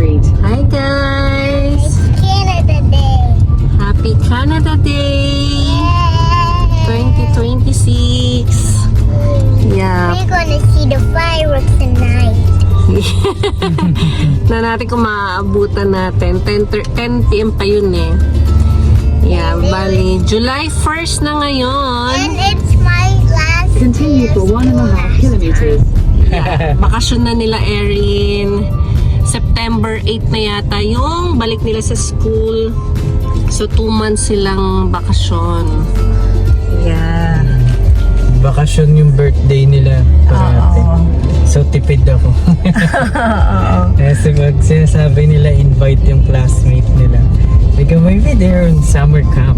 Street. Hi guys! It's Canada Day. Happy Canada Day! 2026! Yeah. We're gonna see the fireworks tonight. Na natin kung maaabutan natin. 10 p.m. pa yun eh. Yeah, bali. July 1st na ngayon. And it's my last Continue for 1.5 kilometers. Yeah, bakasyon na nila Erin. September 8 na yata yung balik nila sa school. So 2 months silang bakasyon. Yeah. Bakasyon yung birthday nila parati. So tipid ako. Kasi pag sinasabi nila invite yung classmate nila, like maybe they're in summer camp.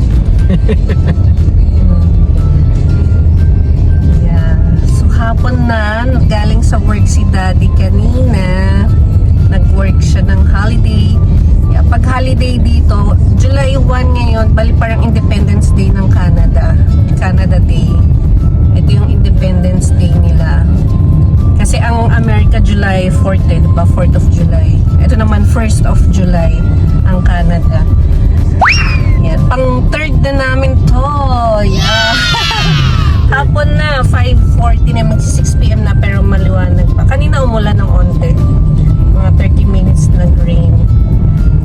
Yeah. So hapon na, galing sa work si Daddy kanina. Nag-work siya ng holiday. Yeah, pag holiday dito, July 1 ngayon, bali parang Independence Day ng Canada. Canada Day. Ito yung Independence Day nila. Kasi ang America July 4th, eh, diba? 4th of July. Ito naman 1st of July ang Canada. Yan. Pang 3rd na namin to. Yeah. Hapon na, 5:40 na, magsi 6 p.m. na pero maliwanag pa. Kanina umulan ng onte. Mga 30 minutes nag-rain.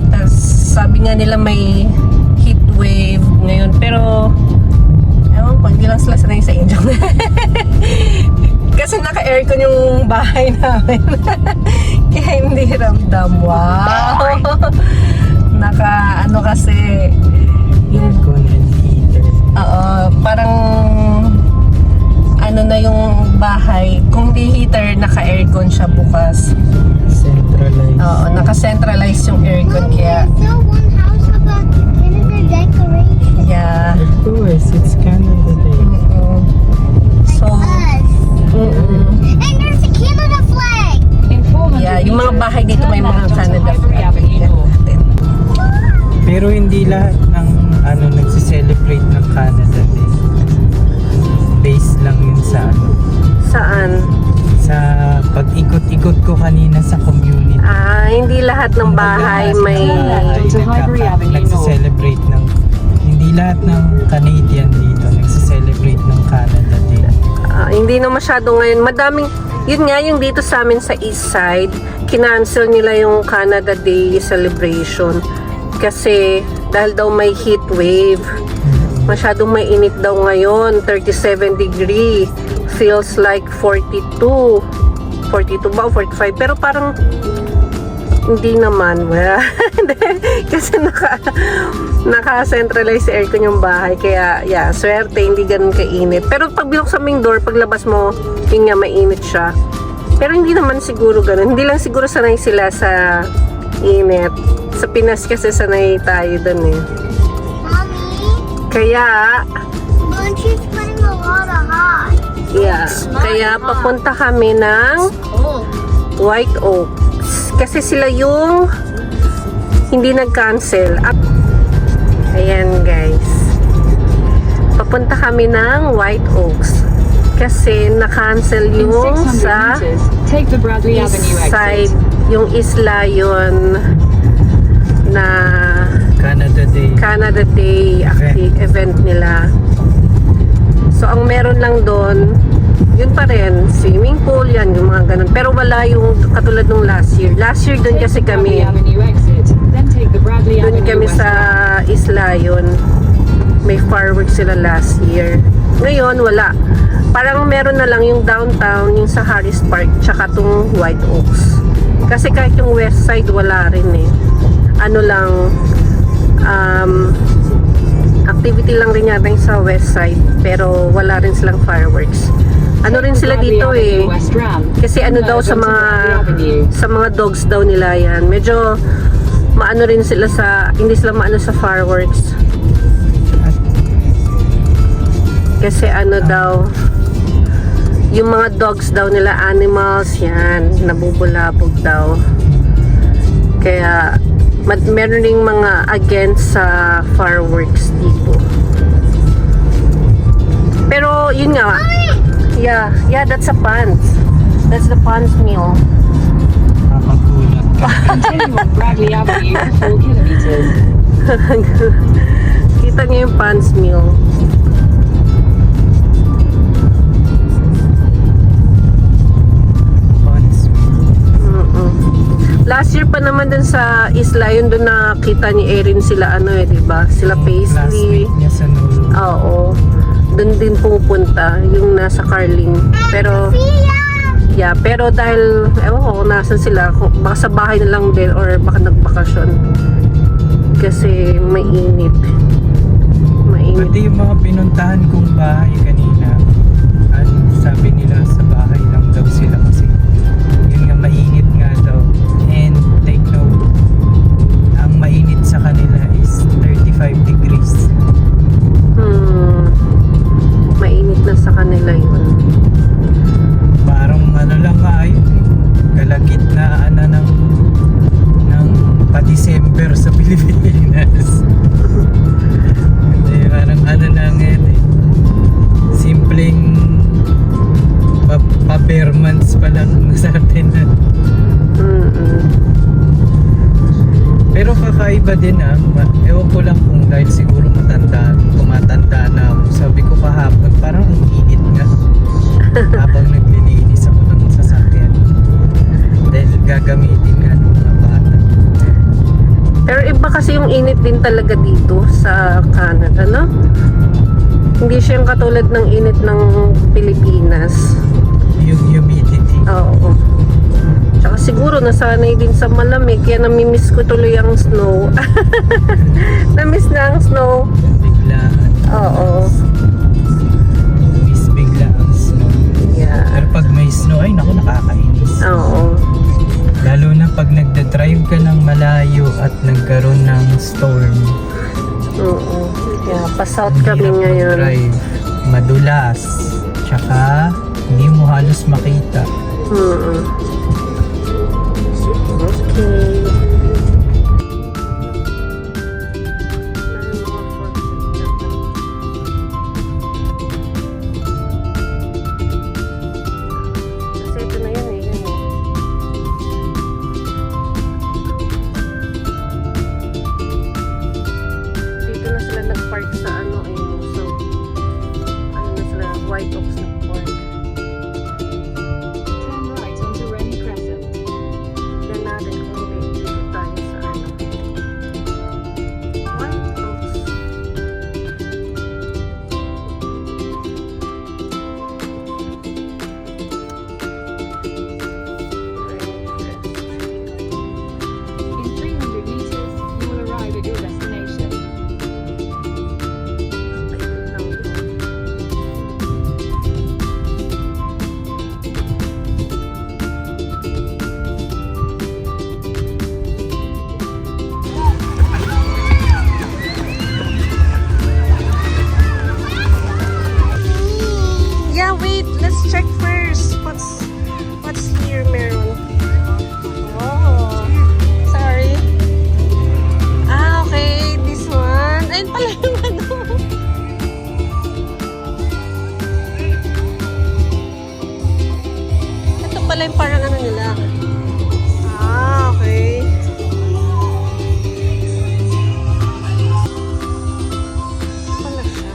Tapos sabi nga nila may heat wave ngayon. Pero ewan po, hindi lang sila sanay sa inyo. Kasi naka-aircon yung bahay namin. Kaya hindi ramdam. Wow! Naka, ano kasi, Aircon and heater. parang, ano na yung bahay. Kung di heater, naka-aircon siya bukas. Centralized. Oo, naka-centralize yung aircon. Kaya, So one house have a Canada decoration. yeah. Of course, it's Canada Day. So, Us. And there's a Canada flag. In 400 yeah, yung mga meters, bahay dito may turn mga left onto Canada Highbury flag. Avenue Yan North. natin. Pero hindi lahat ng nagsiselebrate ng Canada Day. Based lang yun sa Saan? sa pag-ikot-ikot ko kanina sa community. Hindi lahat ng bahay may... To Highbury Avenue North. Nagse-celebrate ng hindi lahat ng Canadian dito nagse-celebrate ng Canada Day. Hindi na masyado ngayon. Madaming, yun nga yung dito sa amin sa east side, kinancel nila yung Canada Day celebration. Kasi dahil daw may heat wave. Masyadong mainit daw ngayon, 37 degree. Feels like 42. 42 ba o 45? Pero parang hindi naman. Well, kasi naka-centralize aircon yung bahay. Kaya, yeah, swerte, hindi ganun kainit. Pero pag binuksan mo yung door, paglabas mo, yun nga, mainit siya. Pero hindi naman siguro ganun. Hindi lang siguro sanay sila sa init. Sa Pinas kasi sanay tayo dun eh. Mommy, Kaya, aren't you spending a lot of hot? yeah, kaya papunta kami ng Oh. White Oaks. Kasi sila yung hindi nag-cancel. Ayan guys. Papunta kami ng White Oaks. Kasi na-cancel In yung 600 sa meters, take the Bradley Avenue east side. exit. Yung isla yun na Canada Day. Canada Day event nila. So ang meron lang doon, yun pa rin, swimming pool yan, yung mga ganun. Pero wala yung katulad nung last year. Last year doon kasi Take the Bradley kami, Avenue exit, then take the Bradley doon Avenue kami west. sa isla yun. May fireworks sila last year. Ngayon, wala. Parang meron na lang yung downtown, yung sa Harris Park, tsaka tong White Oaks. Kasi kahit yung west side, wala rin eh. Ano lang, activity lang rin yata yung sa west side, pero wala rin silang fireworks. Ano rin sila dito eh. Kasi ano daw sa mga dogs daw nila yan. Medyo maano rin sila sa, hindi sila maano sa fireworks. Kasi ano daw, yung mga dogs daw nila, animals yan, nabubulabog daw. Kaya meron ring mga against sa fireworks dito. Pero yun nga, yeah, that's a pants. That's the pants meal. Nakakagulat. Continue on Bradley Avenue for 4 kilometers. Kita niyo yung Pans Mill. Mm-mm. Last year pa naman dun sa Isla, yun dun nakita ni Erin sila ano eh, diba? Sila Paisley. Classmate niya sa Nulu. Oo. Dun din pumupunta, yung nasa Carling. Pero, yeah, pero dahil, ewan ko kung nasan sila, baka sa bahay na lang din or baka nagbakasyon. Kasi mainit. Mainit. Pati yung mga pinuntahan kong bahay kanina, sabi nila sa bahay lang daw sila kasi yun nga mainit nga daw. And take note, ang mainit sa kanila is 35 degrees. Mainit na sa kanila yun. Parang ano lang nga yun, kalagitnaan na ng pa-December sa Pilipinas. Hindi, parang ano lang yun eh. Simpleng pa-bare months pa lang sa atin. Pero kakaiba din ewan ko lang kung dahil siguro tumatanda na ako. Sabi ko kahapon parang ang init nga habang naglilinis ako ng sasakyan dahil gagamitin nga ng mga bata. Pero iba kasi yung init din talaga dito sa Canada, no? Hindi siya yung katulad ng init ng Pilipinas. Yung humidity. Oo. Tsaka siguro nasanay din sa malamig, kaya namimiss ko tuloy ang snow. Namiss na ang snow. Biglaan. Oo. Miss bigla ang snow. Yeah. Pero pag may snow, ay naku, nakakainis. Oo. Lalo na pag nagda-drive ka ng malayo at nagkaroon ng storm. Oo. Yeah, pa-south Ang kami hirap ngayon. mag-drive. Madulas. Tsaka hindi mo halos makita. Okay. Kasi ito na yun eh. Yun eh. Dito na sila nag-park sa ano eh. So, ano na sila, White Oaks nag-park. Turn right onto Rennie Crescent. Yan natin kung dito tayo sa ano. White Oaks. In 300 meters, you will arrive at your destination. Yeah, wait. Let's check first. What's here, meron? Oh, sorry. Ah, okay. This one. Ayun pala yung ano. Ito pala yung parang ano nila. Ah, okay. Pala siya.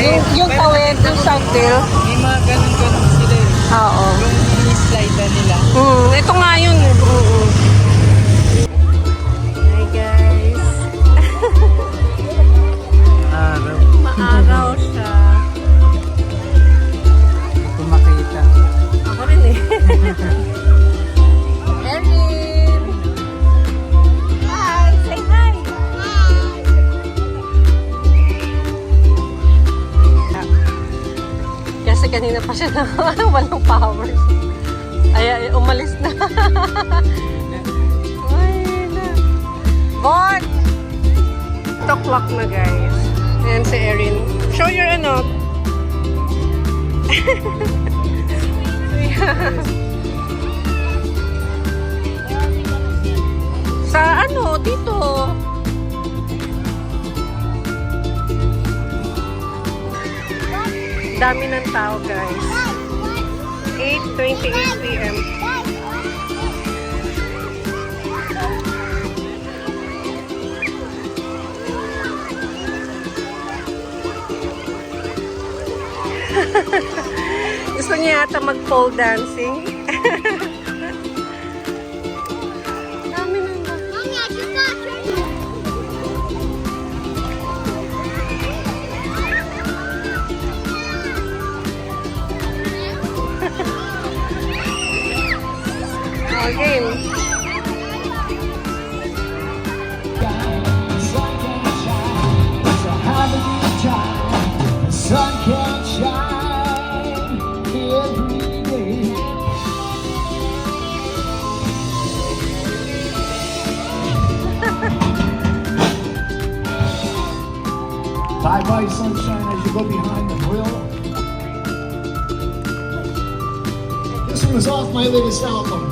Yung tawid, yung Southville. May mga ganun-ganun sila eh. Oo. Yung slide na nila. Ito nga yun. Hi guys. Araw. Maaraw siya. Ito makita. Ako rin eh. Erin! Hi! Say hi! Kasi kanina pa siya na walang power. Ay, umalis na. Ay, na. Bon! 8 o'clock na guys. Ayan si Erin. Show your ano. Sa ano, dito. Dami ng tao guys. 8:28 p.m. Gusto niya yata mag-pole dancing. Dami ng Mommy, I just got you. game. Sun can shine every day. Bye-bye sunshine as you go behind the grill. This one is off my latest album.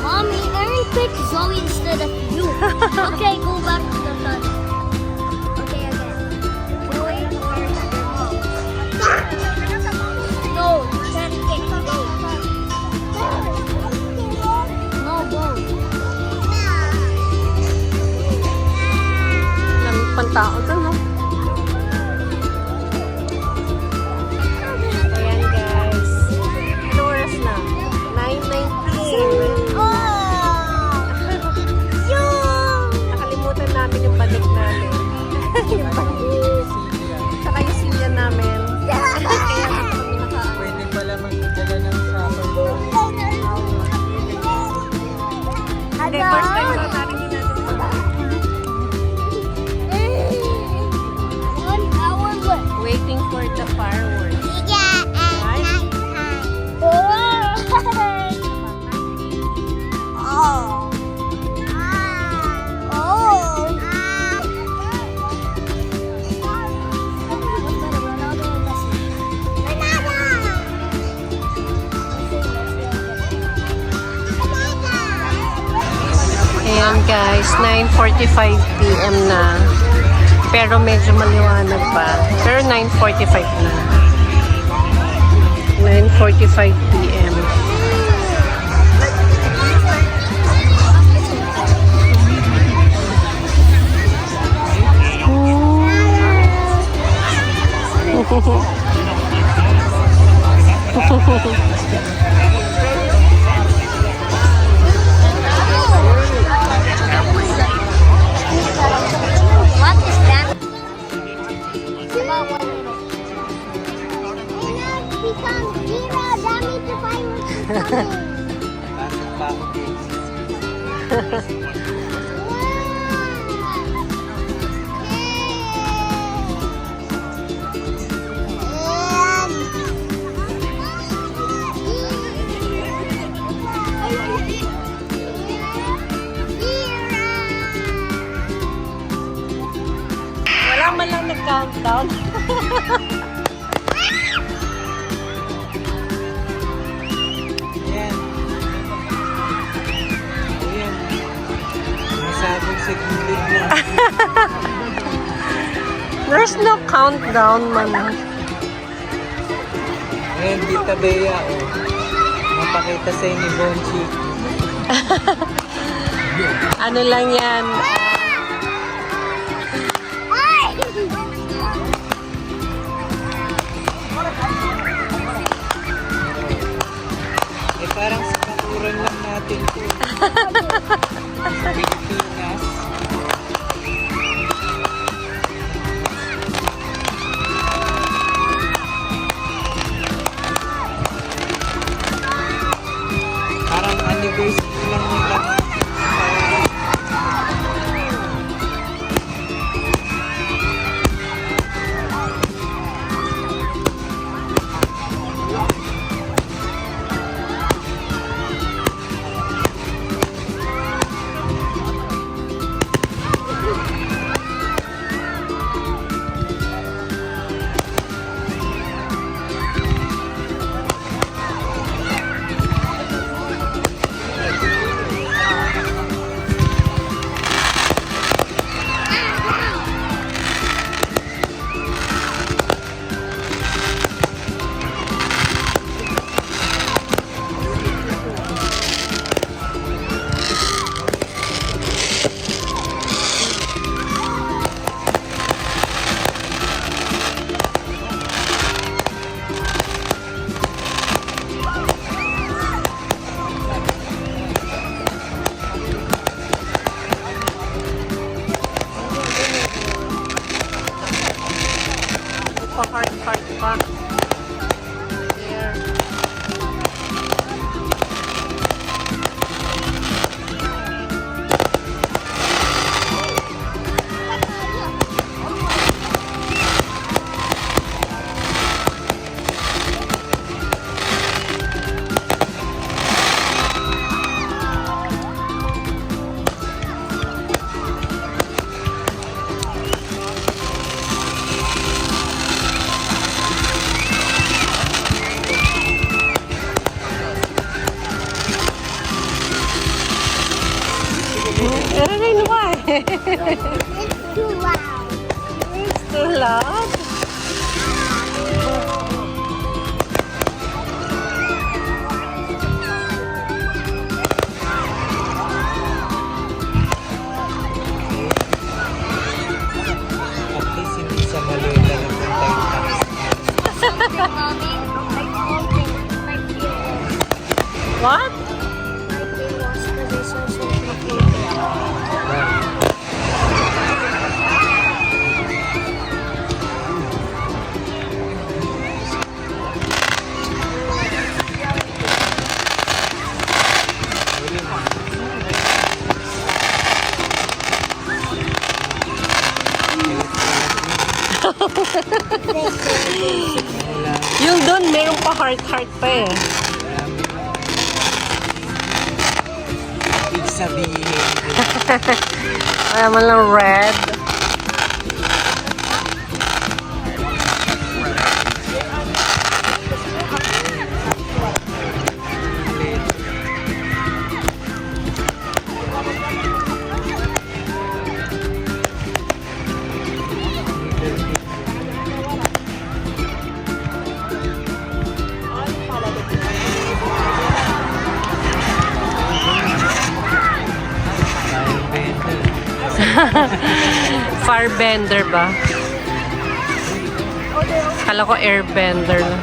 Mommy, Erin picked Zoe instead of you. Okay, go back to the front. Okay, again. Zoe or your mom? No, you can't pick. Go. No, go. Lamig pang tao doon, no? Ayan, guys. Ano oras na? 9:19. Oh! Nakalimutan namin yung balik namin. Yung balik. Saka yung silya namin. Kaya hindi kami naka- Pwede pala magdala ng supper. Hindi, first time ko natin din natin. 1 hour left. Waiting for the fireworks. Yeah, Right? nighttime. Oh. Oh. Ayan guys, 9:45 p.m. na. Pero medyo maliwanag pa. Pero 9:45 na. 9:45 p.m. What is that? About 1 minute. Become zero damage if I were to come in. Pasok pa ako din. Wala man lang nag-countdown. sa gilid na. There's no countdown man. Ngayon, Tita Bea, oh. Mapakita sa ni Bonchi. Ano lang yan? Eh, parang sa kakuran lang natin to. Pilipinas. Parang anniversary lang nila. Pa-heart pa. There. Pero rin why? It's too loud. It's too loud. At least hindi sa Malula na punta yung tamis. Mommy, I'm hoping my dear. What? My dear wants to be so complicated. Yung doon, mayroong pa heart pa eh. Ibig sabihin, Kaya man lang red. Firebender ba? Kala ko airbender na.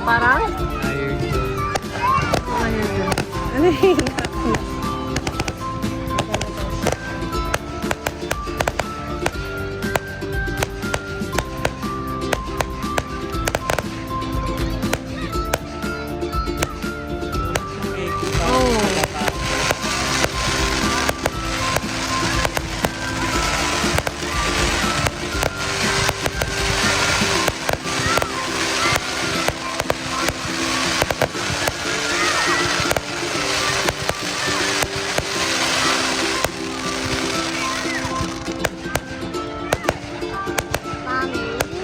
Parang? Iron Dome. Ayun. Ano yun? Mommy,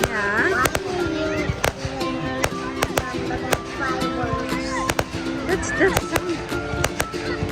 Yeah. why do you remember the fireworks? That's the sound.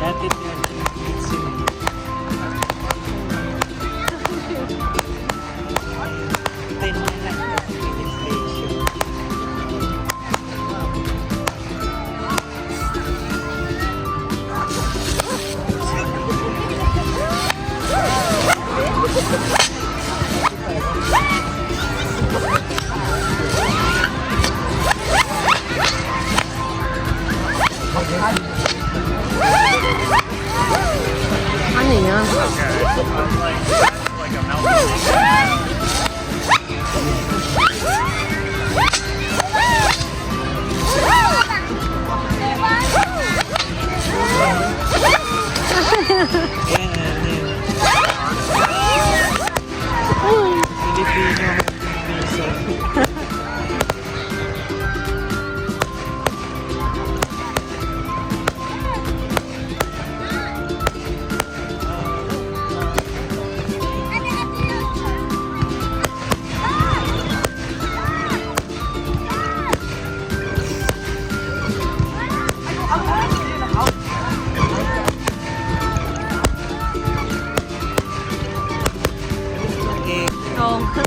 Dati pinag-kids yun. Ten na lang. Inflation. Ano yan? Yan, yan. Filipino piso. Okay. Oh.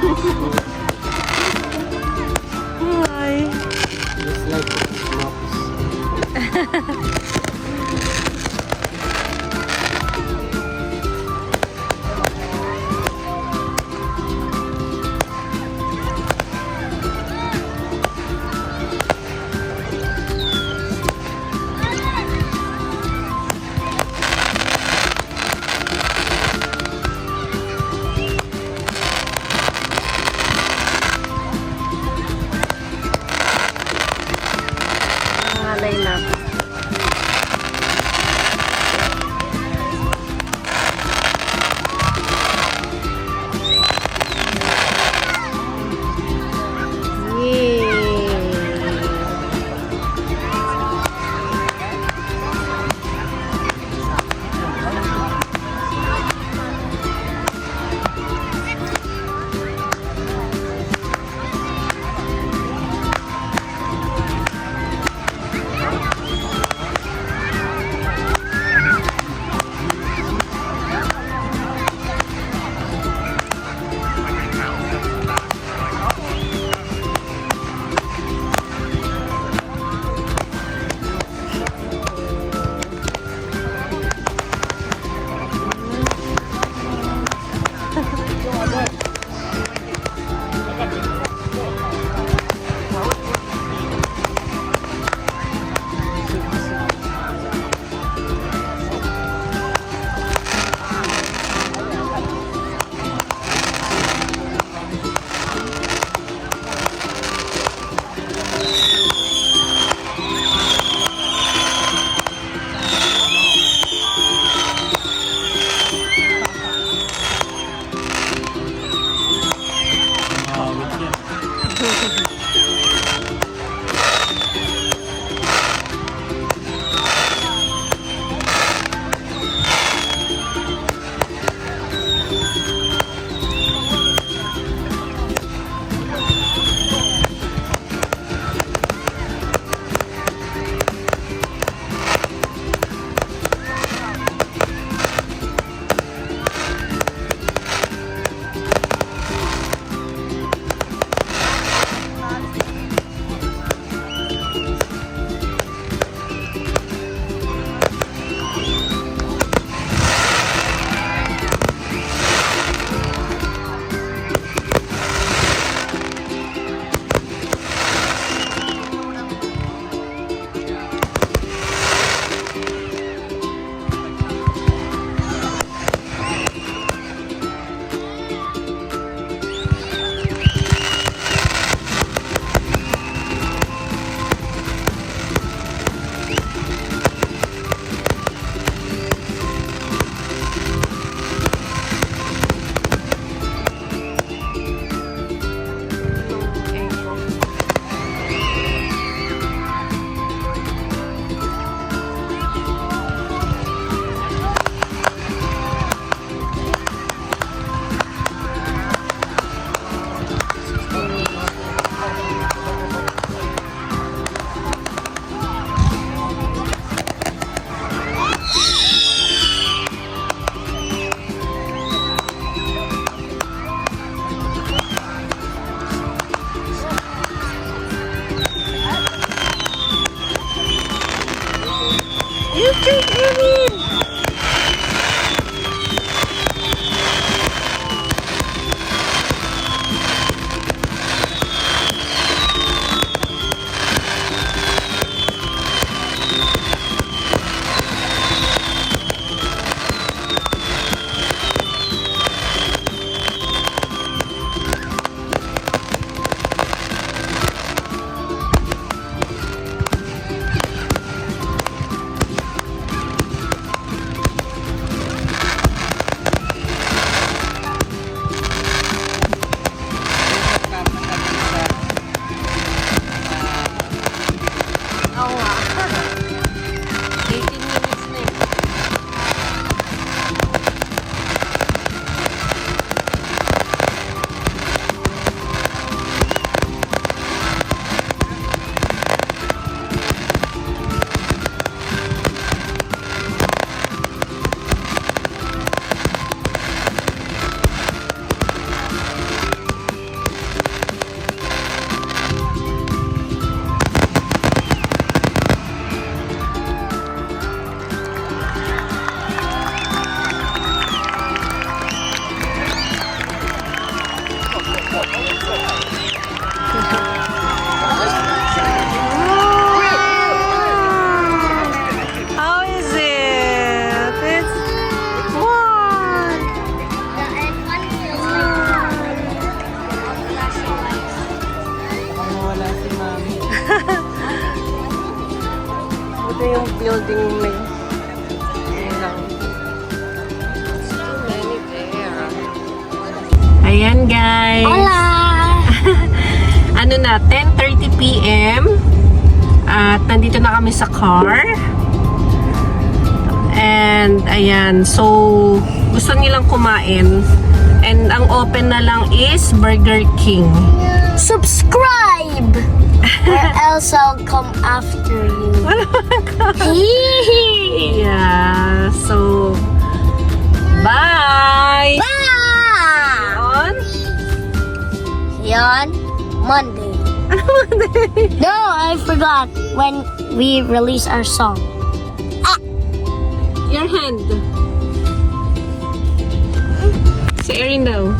Hi. Just like rocks. Ayan guys. Hola! Ano na, 10:30 p.m. At nandito na kami sa car. And ayan, so gusto nilang kumain. And ang open na lang is Burger King. Subscribe! Or else I'll come after you. Yeah, so bye! Bye! On? On Monday. No, I forgot when we release our song. Your hand. Si Erin daw.